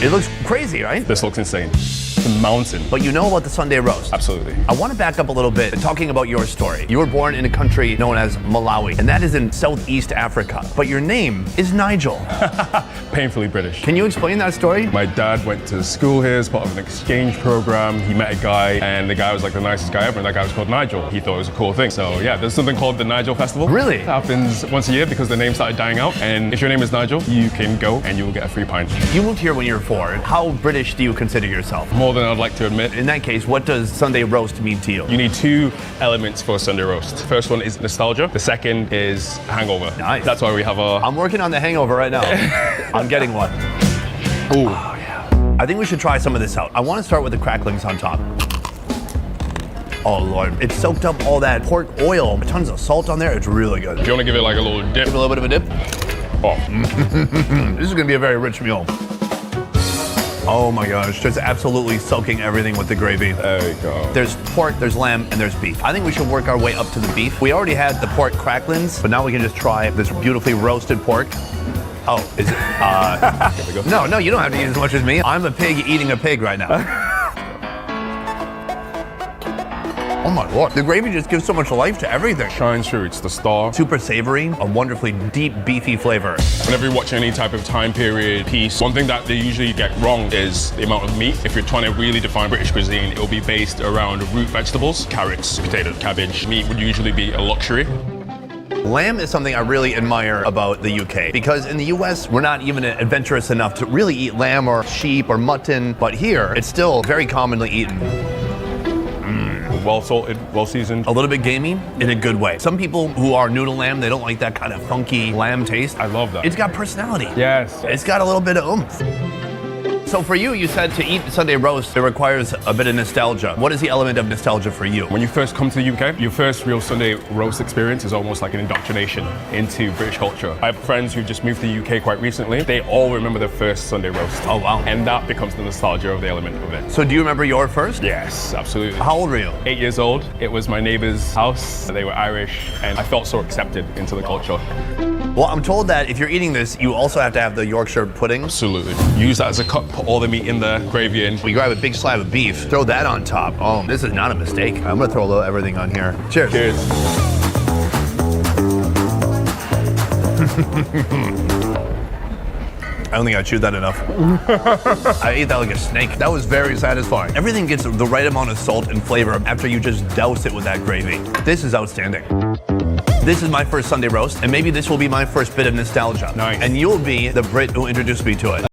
It looks crazy, right? This looks insane. It's a mountain. But you know about the Sunday roast? Absolutely. I want to back up a little bit, talking about your story. You were born in a country known as Malawi, and that is in Southeast Africa. But your name is Nigel. Painfully British. Can you explain that story? My dad went to school here as part of an exchange program. He met a guy, and the guy was like the nicest guy ever, and that guy was called Nigel. He thought it was a cool thing. So yeah, there's something called the Nigel Festival. Really? It happens once a year because the name started dying out. And if your name is Nigel, you can go and you will get a free pint. You moved here when you were 4. How British do you consider yourself? More than I'd like to admit. In that case, what does Sunday roast mean to you? You need 2 elements for a Sunday roast. First one is nostalgia. The second is hangover. Nice. That's why we have a... I'm working on the hangover right now. I'm getting one. Ooh. Oh, yeah. I think we should try some of this out. I want to start with the cracklings on top. Oh, Lord. It soaked up all that pork oil. Tons of salt on there. It's really good. If you want to give it like a little dip. Give it a little bit of a dip. Oh. This is going to be a very rich meal. Oh my gosh, just absolutely soaking everything with the gravy. There we go. There's pork, there's lamb, and there's beef. I think we should work our way up to the beef. We already had the pork cracklings, but now we can just try this beautifully roasted pork. Oh, is it? No, you don't have to eat as much as me. I'm a pig eating a pig right now. Oh my Lord, the gravy just gives so much life to everything. Shines through, it's the star. Super savory, a wonderfully deep, beefy flavor. Whenever you watch any type of time period piece, one thing that they usually get wrong is the amount of meat. If you're trying to really define British cuisine, it will be based around root vegetables, carrots, potatoes, cabbage. Meat would usually be a luxury. Lamb is something I really admire about the UK, because in the US, we're not even adventurous enough to really eat lamb or sheep or mutton, but here, it's still very commonly eaten. Well salted, well seasoned. A little bit gamey in a good way. Some people who are new to lamb, they don't like that kind of funky lamb taste. I love that. It's got personality. Yes. It's got a little bit of oomph. So for you, you said to eat Sunday roast, it requires a bit of nostalgia. What is the element of nostalgia for you? When you first come to the UK, your first real Sunday roast experience is almost like an indoctrination into British culture. I have friends who just moved to the UK quite recently. They all remember their first Sunday roast. Oh, wow. And that becomes the nostalgia of the element of it. So do you remember your first? Yes, absolutely. How old were you? 8 years old. It was my neighbor's house. They were Irish, and I felt so accepted into the culture. Well, I'm told that if you're eating this, you also have to have the Yorkshire pudding. Absolutely. Use that as a cup, put all the meat in there, gravy in. We grab a big slab of beef, throw that on top. Oh, this is not a mistake. I'm gonna throw a little everything on here. Cheers. Cheers. I don't think I chewed that enough. I ate that like a snake. That was very satisfying. Everything gets the right amount of salt and flavor after you just douse it with that gravy. This is outstanding. This is my first Sunday roast, and maybe this will be my first bit of nostalgia. Nice. And you'll be the Brit who introduced me to it.